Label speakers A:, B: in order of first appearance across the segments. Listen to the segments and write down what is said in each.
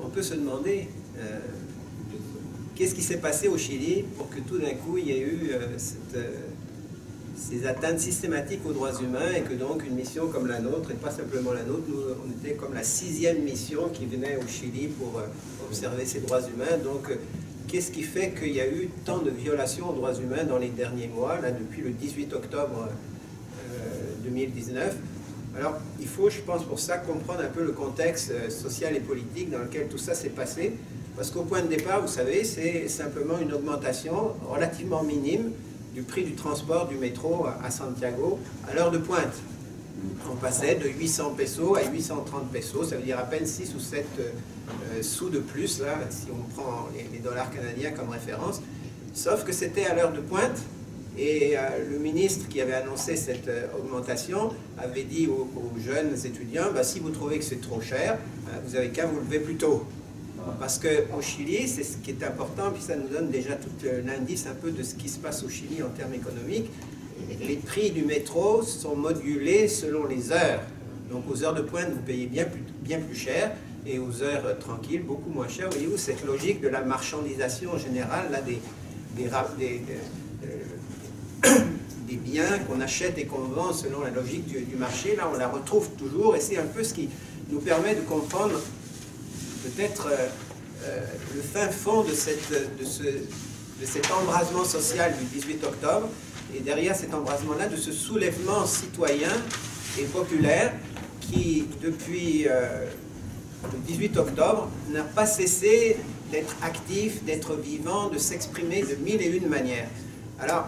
A: on peut se demander qu'est-ce qui s'est passé au Chili pour que tout d'un coup il y ait eu ces atteintes systématiques aux droits humains et que donc une mission comme la nôtre, et pas simplement la nôtre, nous on était comme la 6e mission qui venait au Chili pour observer ces droits humains. Donc qu'est-ce qui fait qu'il y a eu tant de violations aux droits humains dans les derniers mois, là depuis le 18 octobre 2019? Alors il faut, je pense, pour ça comprendre un peu le contexte social et politique dans lequel tout ça s'est passé, parce qu'au point de départ, vous savez, c'est simplement une augmentation relativement minime du prix du transport du métro à Santiago à l'heure de pointe. On passait de 800 pesos à 830 pesos, ça veut dire à peine 6 ou 7 sous de plus, là, si on prend les dollars canadiens comme référence, sauf que c'était à l'heure de pointe, et le ministre qui avait annoncé cette augmentation avait dit aux jeunes étudiants, bah, si vous trouvez que c'est trop cher, vous avez qu'à vous lever plus tôt. Parce qu'au Chili, c'est ce qui est important, puis ça nous donne déjà tout l'indice un peu de ce qui se passe au Chili en termes économiques. Les prix du métro sont modulés selon les heures. Donc aux heures de pointe, vous payez bien plus cher, et aux heures tranquilles, beaucoup moins cher. Voyez-vous, cette logique de la marchandisation générale, là, des biens qu'on achète et qu'on vend selon la logique du marché, là, on la retrouve toujours, et c'est un peu ce qui nous permet de comprendre peut-être le fin fond de cet embrasement social du 18 octobre, et derrière cet embrasement-là, de ce soulèvement citoyen et populaire qui, depuis le 18 octobre, n'a pas cessé d'être actif, d'être vivant, de s'exprimer de mille et une manières. Alors,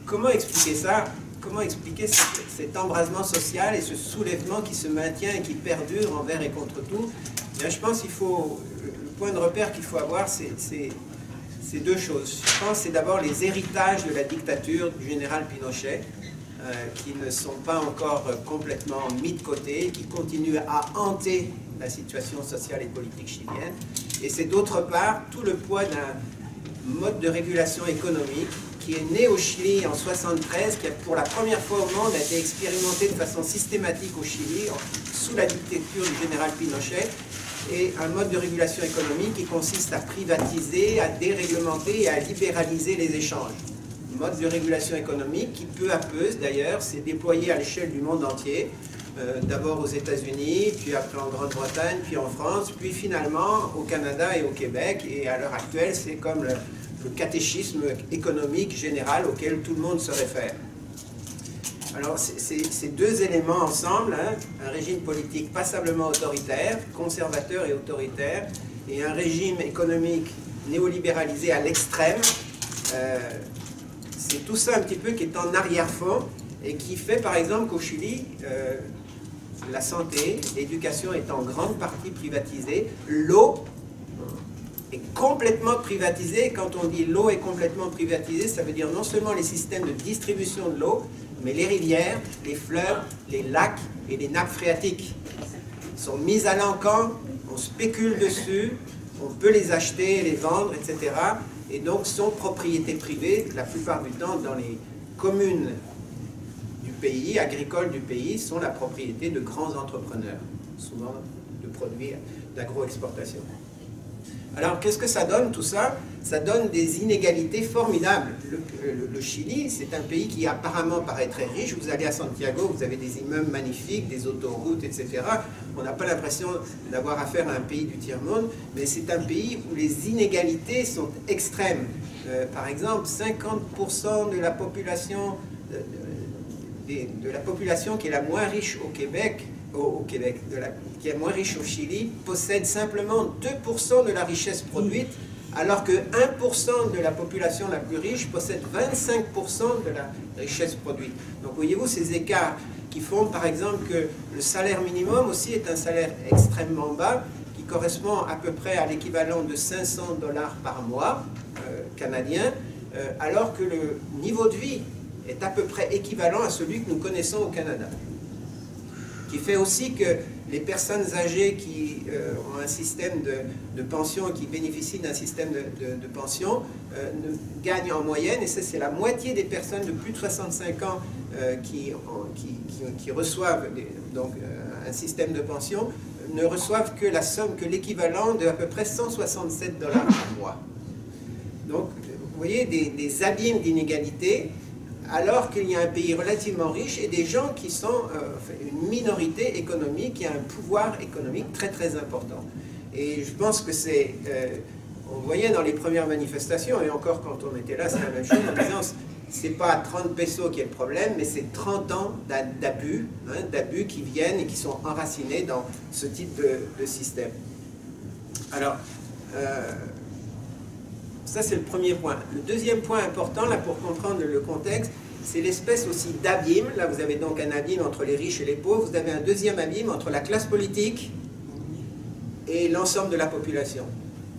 A: comment expliquer ça? Comment expliquer cet embrasement social et ce soulèvement qui se maintient et qui perdure envers et contre tout? Bien, je pense qu'il faut, le point de repère qu'il faut avoir, c'est deux choses. Je pense que c'est d'abord les héritages de la dictature du général Pinochet, qui ne sont pas encore complètement mis de côté, qui continuent à hanter la situation sociale et politique chilienne. Et c'est d'autre part tout le poids d'un mode de régulation économique qui est né au Chili en 1973, qui a pour la première fois au monde a été expérimenté de façon systématique au Chili, sous la dictature du général Pinochet, et un mode de régulation économique qui consiste à privatiser, à déréglementer et à libéraliser les échanges. Un mode de régulation économique qui, peu à peu, d'ailleurs, s'est déployé à l'échelle du monde entier, d'abord aux États-Unis, puis après en Grande-Bretagne, puis en France, puis finalement au Canada et au Québec, et à l'heure actuelle, c'est comme le catéchisme économique général auquel tout le monde se réfère. Alors, ces deux éléments ensemble, hein, un régime politique passablement autoritaire, conservateur et autoritaire, et un régime économique néolibéralisé à l'extrême, c'est tout ça un petit peu qui est en arrière-fond, et qui fait par exemple qu'au Chili, la santé, l'éducation est en grande partie privatisée, l'eau est complètement privatisée. Quand on dit l'eau est complètement privatisée, ça veut dire non seulement les systèmes de distribution de l'eau, mais les rivières, les fleuves, les lacs et les nappes phréatiques sont mis à l'encan, on spécule dessus, on peut les acheter, les vendre, etc. Et donc sont propriété privée, la plupart du temps dans les communes du pays, agricoles du pays, sont la propriété de grands entrepreneurs, souvent de produits d'agro-exportation. Alors, qu'est-ce que ça donne tout ça? Ça donne des inégalités formidables. Le Chili, c'est un pays qui apparemment paraît très riche. Vous allez à Santiago, vous avez des immeubles magnifiques, des autoroutes, etc. On n'a pas l'impression d'avoir affaire à un pays du tiers-monde, mais c'est un pays où les inégalités sont extrêmes. Par exemple, 50% de la population, de la population qui est la moins riche au Québec, qui est moins riche au Chili, possède simplement 2% de la richesse produite, alors que 1% de la population la plus riche possède 25% de la richesse produite. Donc voyez-vous ces écarts qui font par exemple que le salaire minimum aussi est un salaire extrêmement bas, qui correspond à peu près à l'équivalent de 500 $ par mois canadien, alors que le niveau de vie est à peu près équivalent à celui que nous connaissons au Canada. Qui fait aussi que les personnes âgées qui ont un système de pension, qui bénéficient d'un système de pension, gagnent en moyenne, et ça c'est la moitié des personnes de plus de 65 ans qui reçoivent donc, un système de pension, ne reçoivent que la somme, que l'équivalent de à peu près 167 $ par mois. Donc, vous voyez des abîmes d'inégalité, alors qu'il y a un pays relativement riche et des gens qui sont une minorité économique, qui a un pouvoir économique très très important. Et je pense que c'est... on voyait dans les premières manifestations, et encore quand on était là, c'est la même chose, en disant c'est pas 30 pesos qui est le problème, mais c'est 30 ans d'abus, d'abus qui viennent et qui sont enracinés dans ce type de système. Alors, ça c'est le premier point. Le deuxième point important, là, pour comprendre le contexte, c'est l'espèce aussi d'abîme. Là, vous avez donc un abîme entre les riches et les pauvres. Vous avez un deuxième abîme entre la classe politique et l'ensemble de la population.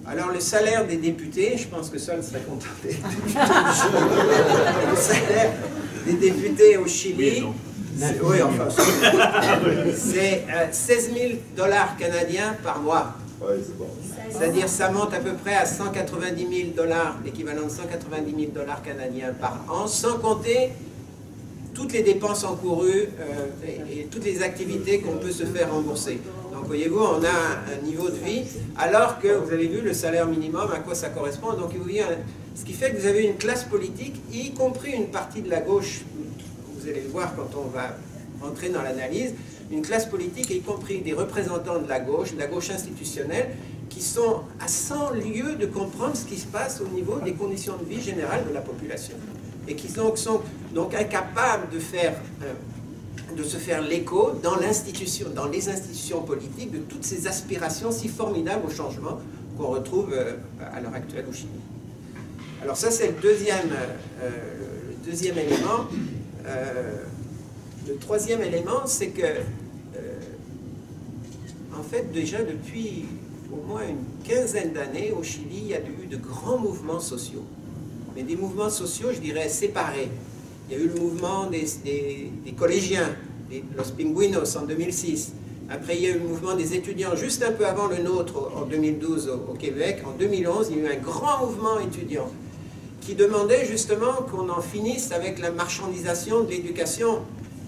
A: Alors, le salaire des députés, je pense que Sol serait content. Le salaire des députés au Chili, oui, enfin, c'est 16 000 $ canadiens par mois.
B: Ouais, c'est bon.
A: C'est-à-dire, ça monte à peu près à 190 000 $, l'équivalent de 190 000 $ canadiens par an, sans compter toutes les dépenses encourues et toutes les activités qu'on peut se faire rembourser. Donc, voyez-vous, on a un niveau de vie, alors que, vous avez vu, le salaire minimum, à quoi ça correspond. Donc, ce qui fait que vous avez une classe politique, y compris une partie de la gauche, vous allez le voir quand on va rentrer dans l'analyse, une classe politique, y compris des représentants de la gauche institutionnelle, qui sont à 100 lieues de comprendre ce qui se passe au niveau des conditions de vie générales de la population. Et qui sont donc incapables de se faire l'écho dans les institutions politiques de toutes ces aspirations si formidables au changement qu'on retrouve à l'heure actuelle au Chili. Alors ça, c'est le deuxième élément. Le troisième élément, c'est que, en fait, déjà depuis au moins une quinzaine d'années, au Chili, il y a eu de grands mouvements sociaux. Mais des mouvements sociaux, je dirais, séparés. Il y a eu le mouvement des collégiens, Los Pingüinos en 2006. Après, il y a eu le mouvement des étudiants, juste un peu avant le nôtre, en 2012 au Québec. En 2011, il y a eu un grand mouvement étudiant qui demandait justement qu'on en finisse avec la marchandisation de l'éducation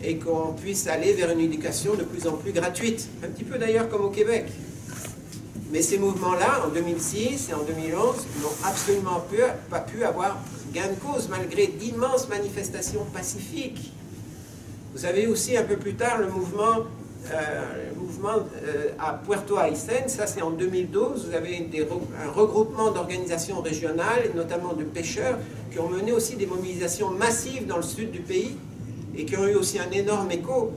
A: et qu'on puisse aller vers une éducation de plus en plus gratuite. Un petit peu d'ailleurs comme au Québec. Mais ces mouvements-là, en 2006 et en 2011, n'ont absolument pas pu avoir gain de cause, malgré d'immenses manifestations pacifiques. Vous avez aussi un peu plus tard le mouvement à Puerto Aysén, ça c'est en 2012, vous avez un regroupement d'organisations régionales, et notamment de pêcheurs, qui ont mené aussi des mobilisations massives dans le sud du pays, et qui ont eu aussi un énorme écho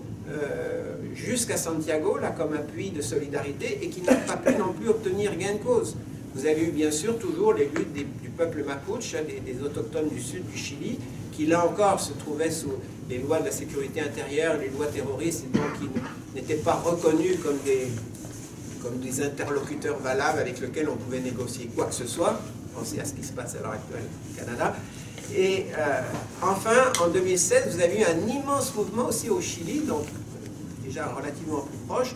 A: jusqu'à Santiago, là, comme appui de solidarité, et qui n'ont pas pu non plus obtenir gain de cause. Vous avez eu bien sûr toujours les luttes du peuple mapuche, des autochtones du sud du Chili, qui là encore se trouvaient sous les lois de la sécurité intérieure, les lois terroristes, et donc qui n'étaient pas reconnus comme des interlocuteurs valables avec lesquels on pouvait négocier quoi que ce soit. Pensez à ce qui se passe à l'heure actuelle au Canada. Et enfin, en 2016, vous avez eu un immense mouvement aussi au Chili, donc déjà relativement plus proche,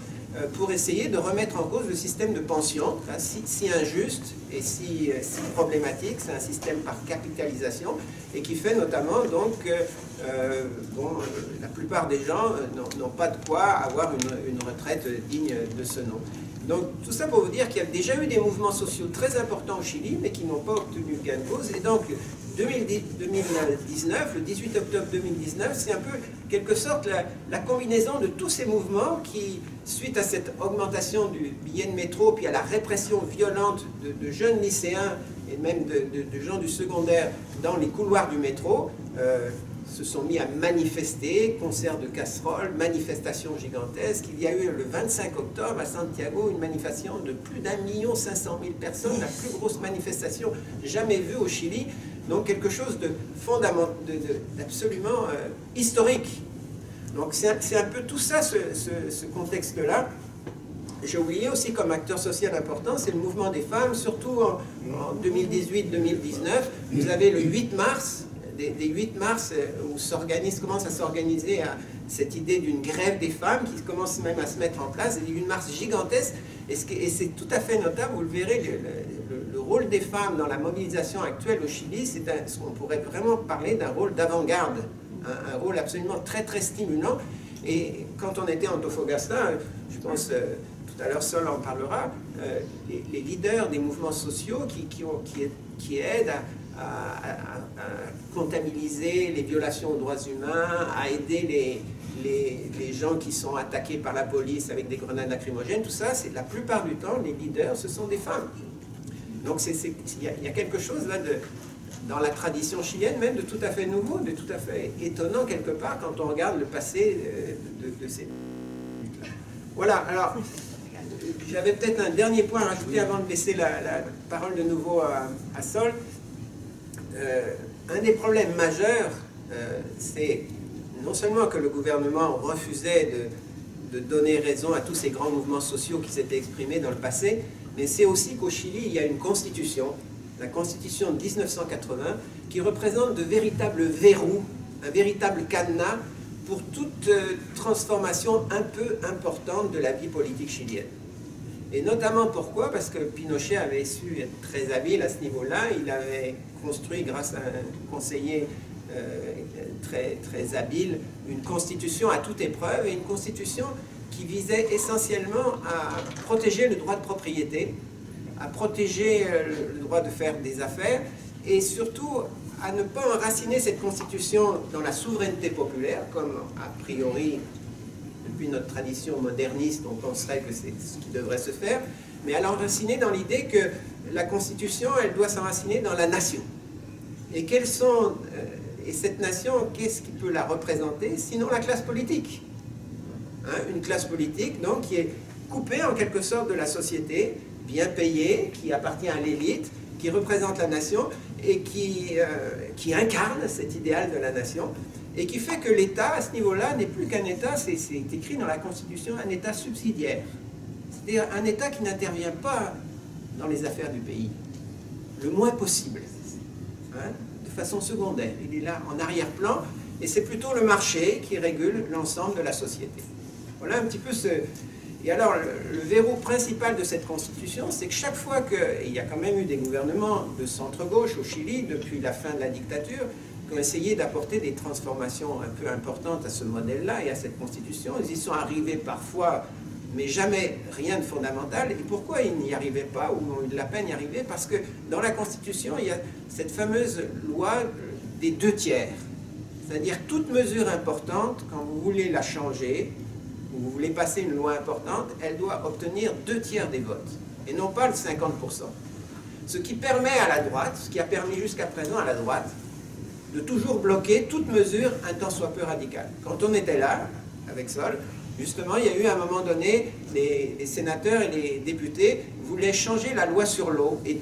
A: pour essayer de remettre en cause le système de pension, hein, si injuste et si problématique. C'est un système par capitalisation et qui fait notamment donc la plupart des gens n'ont pas de quoi avoir une retraite digne de ce nom. Donc tout ça pour vous dire qu'il y a déjà eu des mouvements sociaux très importants au Chili, mais qui n'ont pas obtenu gain de cause. Et donc 2019, le 18 octobre 2019, c'est un peu, quelque sorte, la combinaison de tous ces mouvements qui, suite à cette augmentation du billet de métro, puis à la répression violente de jeunes lycéens et même de gens du secondaire dans les couloirs du métro, se sont mis à manifester, concerts de casseroles, manifestations gigantesques. Il y a eu le 25 octobre à Santiago une manifestation de plus d'1 500 000 personnes, la plus grosse manifestation jamais vue au Chili. Donc quelque chose de fondamental, d'absolument historique. Donc c'est un peu tout ça, ce contexte-là. J'ai oublié aussi comme acteur social important, c'est le mouvement des femmes, surtout en 2018-2019. Vous avez le 8 mars, des 8 mars où commence à s'organiser cette idée d'une grève des femmes qui commence même à se mettre en place, une marche gigantesque, et c'est tout à fait notable, vous le verrez, le rôle des femmes dans la mobilisation actuelle au Chili, on pourrait vraiment parler d'un rôle d'avant-garde, un rôle absolument très très stimulant. Et quand on était en Antofagasta, je pense tout à l'heure Sol en parlera, les leaders des mouvements sociaux qui aident à comptabiliser les violations aux droits humains, à aider les gens qui sont attaqués par la police avec des grenades lacrymogènes, tout ça, c'est la plupart du temps, les leaders, ce sont des femmes. Donc il y a quelque chose là dans la tradition chilienne, même de tout à fait nouveau, de tout à fait étonnant quelque part, quand on regarde le passé de ces luttes-là. Voilà, alors, j'avais peut-être un dernier point à rajouter avant de laisser la parole de nouveau à Sol. Un des problèmes majeurs, c'est non seulement que le gouvernement refusait de donner raison à tous ces grands mouvements sociaux qui s'étaient exprimés dans le passé, mais c'est aussi qu'au Chili, il y a une constitution, la constitution de 1980, qui représente de véritables verrous, un véritable cadenas pour toute transformation un peu importante de la vie politique chilienne. Et notamment pourquoi? Parce que Pinochet avait su être très habile à ce niveau-là. Il avait construit, grâce à un conseiller très habile, une constitution à toute épreuve, et une constitution qui visait essentiellement à protéger le droit de propriété, à protéger le droit de faire des affaires, et surtout à ne pas enraciner cette constitution dans la souveraineté populaire, comme a priori, depuis notre tradition moderniste, on penserait que c'est ce qui devrait se faire, mais à l'enraciner dans l'idée que la constitution, elle doit s'enraciner dans la nation. Et et cette nation, qu'est-ce qui peut la représenter, sinon la classe politique? Une classe politique, donc, qui est coupée en quelque sorte de la société, bien payée, qui appartient à l'élite, qui représente la nation et qui incarne cet idéal de la nation, et qui fait que l'État, à ce niveau-là, n'est plus qu'un État, c'est écrit dans la Constitution, un État subsidiaire. C'est-à-dire un État qui n'intervient pas dans les affaires du pays, le moins possible, de façon secondaire. Il est là en arrière-plan, et c'est plutôt le marché qui régule l'ensemble de la société. Voilà un petit peu ce... Et alors, le verrou principal de cette constitution, c'est que chaque fois il y a quand même eu des gouvernements de centre-gauche au Chili, depuis la fin de la dictature, qui ont essayé d'apporter des transformations un peu importantes à ce modèle-là et à cette constitution. Ils y sont arrivés parfois, mais jamais rien de fondamental. Et pourquoi ils n'y arrivaient pas, ou ont eu de la peine d'y arriver? Parce que dans la constitution, il y a cette fameuse loi des 2 tiers. C'est-à-dire toute mesure importante, quand vous voulez la changer, ou vous voulez passer une loi importante, elle doit obtenir 2 tiers des votes, et non pas le 50%. Ce qui permet à la droite, ce qui a permis jusqu'à présent à la droite, de toujours bloquer toute mesure un tant soit peu radicale. Quand on était là, avec Sol, justement, il y a eu à un moment donné, les sénateurs et les députés voulaient changer la loi sur l'eau et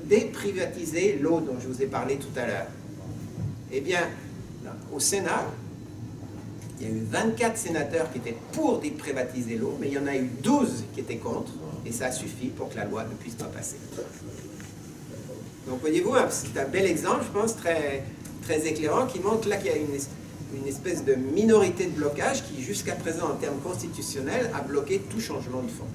A: déprivatiser l'eau dont je vous ai parlé tout à l'heure. Eh bien, au Sénat, il y a eu 24 sénateurs qui étaient pour déprivatiser l'eau, mais il y en a eu 12 qui étaient contre, et ça a suffi pour que la loi ne puisse pas passer. Donc voyez-vous, c'est un bel exemple, je pense, très éclairant, qui montre là qu'il y a une espèce de minorité de blocage qui, jusqu'à présent, en termes constitutionnels, a bloqué tout changement de fond.